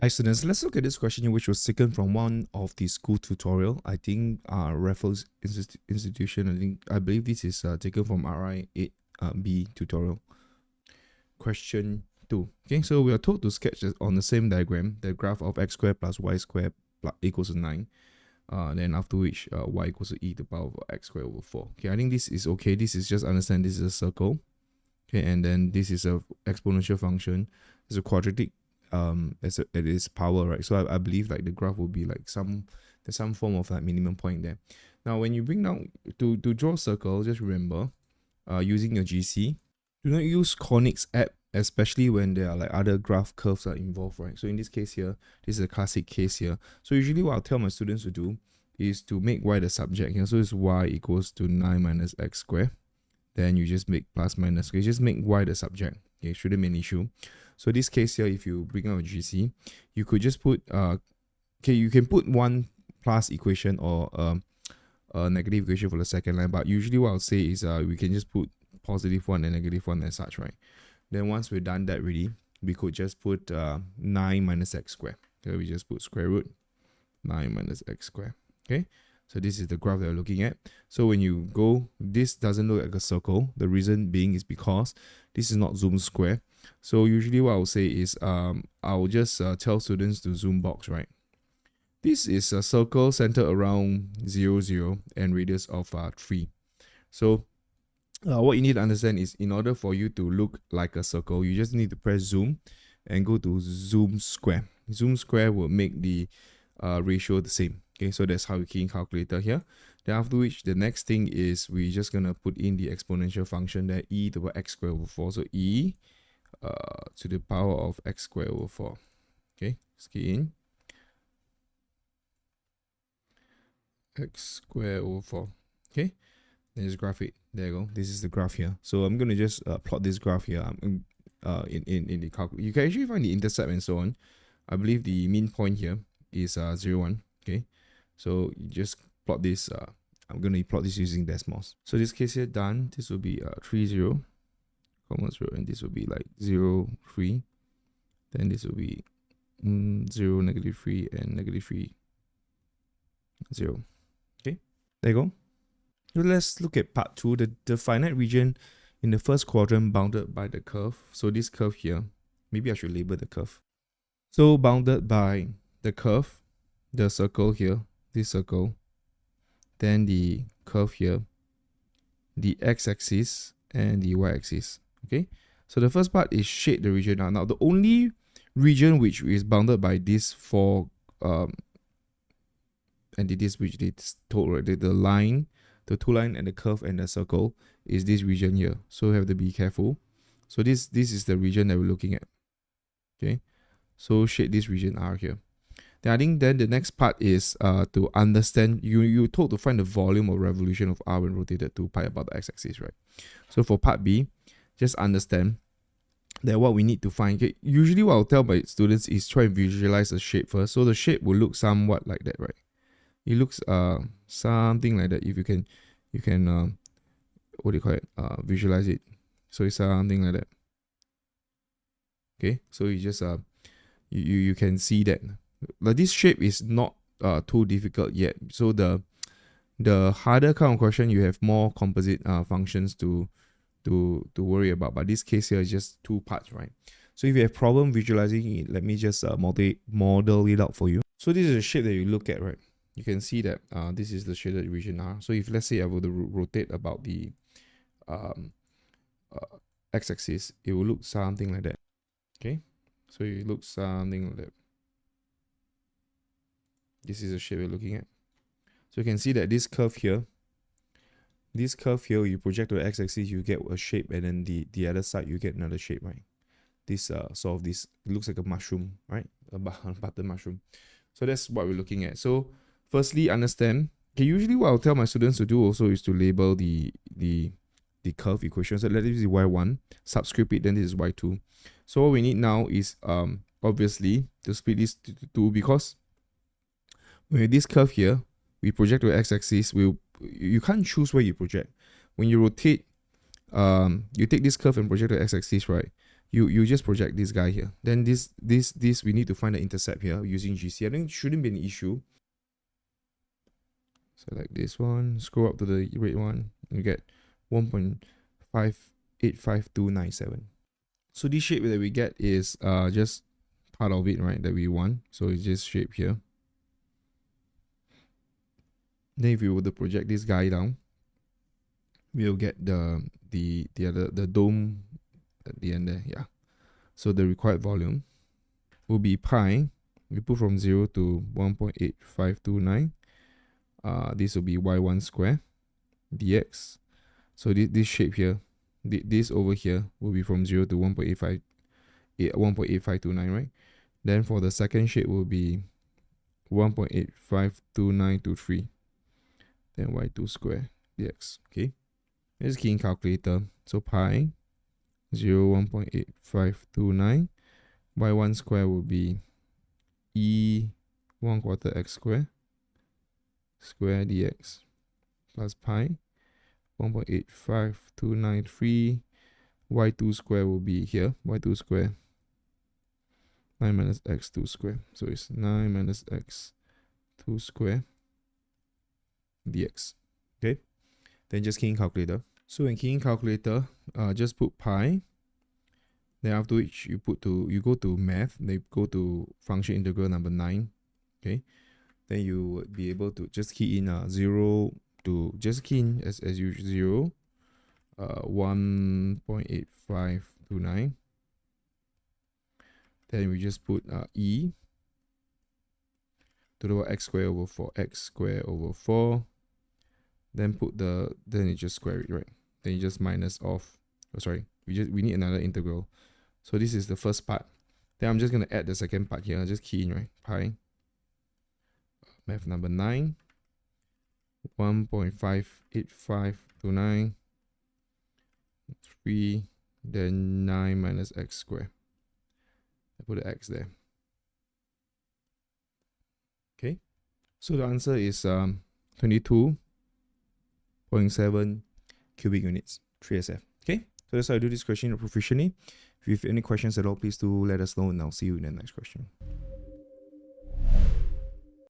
Hi students, let's look at this question here, which was taken from one of the school tutorial. I think Raffles Institution, I believe this is taken from RI 8B tutorial. Question 2. Okay, so we are told to sketch on the same diagram the graph of x squared plus y squared equals to 9. Then after which y equals to e to the power of x squared over 4. Okay, I think this is okay. This is just understand this is a circle. Okay, and then this is a exponential function. It's a quadratic as it is power, right? So I believe like the graph will be like there's some form of like minimum point there. Now when you bring down to draw a circle, just remember using your GC, do not use Conics app, especially when there are like other graph curves are involved, right? So in this case here, this is a classic case here. So usually what I'll tell my students to do is to make y the subject here. So it's y equals to 9 minus x squared. Then you just make plus minus. Okay, just make y the subject. Okay, shouldn't be an issue. So this case here, if you bring out a GC, you could just put okay, you can put one plus equation or a negative equation for the second line, but usually what I'll say is we can just put positive one and negative one as such, right? Then once we're done that really, we could just put 9 minus x squared. Okay, we just put square root 9 minus x squared. Okay, so this is the graph that we're looking at. So when you go, this doesn't look like a circle. The reason being is because this is not zoom square. So usually what I'll say is I'll just tell students to zoom box, right? This is a circle centered around 0, 0 and radius of 3. So what you need to understand is in order for you to look like a circle, you just need to press zoom and go to zoom square. Zoom square will make the ratio the same. Okay, so that's how you key in calculator here. Then after which, the next thing is we're just gonna put in the exponential function there, e to the power x squared over 4. So e to the power of x squared over 4. Okay, let's key in x squared over 4. Okay, then just graph it. There you go. This is the graph here. So I'm gonna just plot this graph here. In the calculator, you can actually find the intercept and so on. I believe the mean point here is 0, 1. Okay, so you just plot this. I'm going to plot this using decimals. So this case here done. This will be 3, 0, comma 0, and this will be like 0, 3. Then this will be 0, negative 3, and negative 3, 0. Okay, there you go. So let's look at part 2. The finite region in the first quadrant bounded by the curve. So this curve here, maybe I should label the curve. So bounded by the curve, the circle here, this circle, then the curve here, the x-axis and the y-axis. Okay, so the first part is shade the region. Now the only region which is bounded by these four entities which they told, right, the line, the two line and the curve and the circle is this region here. So we have to be careful. So this is the region that we're looking at. Okay, so shade this region R here. Then I think then the next part is to understand, you told to find the volume of revolution of R when rotated to pi about the x-axis, right? So for part B, just understand that what we need to find, okay, usually what I'll tell my students is try and visualize the shape first. So the shape will look somewhat like that, right? It looks something like that. If you can what do you call it? Visualize it. So it's something like that. Okay, so you just you can see that. But this shape is not too difficult yet. So the harder kind of question, you have more composite functions to worry about. But this case here is just two parts, right? So if you have problem visualizing it, let me just model it out for you. So this is the shape that you look at, right? You can see that this is the shaded region R. So if let's say I were to rotate about the x-axis, it will look something like that. Okay, so it looks something like that. This is the shape we're looking at. So you can see that this curve here, you project to the x-axis, you get a shape, and then the other side you get another shape, right? This sort of this, it looks like a mushroom, right? A butter mushroom. So that's what we're looking at. So firstly, understand. Okay, usually what I'll tell my students to do also is to label the curve equation. So let this be y1, subscript it, then this is y2. So what we need now is obviously to split this to 2, because with this curve here, we project to the x-axis. You can't choose where you project. When you rotate, you take this curve and project to the x-axis, right? you just project this guy here. Then this we need to find the intercept here using GC. I think it shouldn't be an issue. Select this one, scroll up to the red one, you get 1.585297. So this shape that we get is just part of it, right, that we want. So it's just shape here. Then if we were to project this guy down, we'll get the dome at the end there. Yeah. So the required volume will be pi. We put from 0 to 1.8529. This will be y1 square dx. So this shape here, this over here will be from 0 to 1.8529, right? Then for the second shape will be 1.852923. Then y2 square dx. Okay. Let's key in calculator. So pi 0 1.8529. y1 square will be e 1/4 x square dx plus pi 1.85293. y2 square will be here. y2 square 9 minus x2 square. So it's 9 minus x2 square dx. Okay. Then just key in calculator. So in keying calculator, just put pi. Then after which you go to math, then go to function integral number 9. Okay. Then you would be able to just key in 0 to just key in as usual 0, 1.8529. Then we just put e to the power x square over 4. Then then you just square it, right? Then you just minus off. Oh, sorry, we need another integral. So this is the first part. Then I'm just gonna add the second part here. I'll just key in, right? Pi math number 9, 1.58529 3, then 9 minus x square. I put the x there. Okay, so the answer is 22.7 cubic units, 3SF. Okay, so that's how I do this question proficiently. If you have any questions at all, please do let us know, and I'll see you in the next question.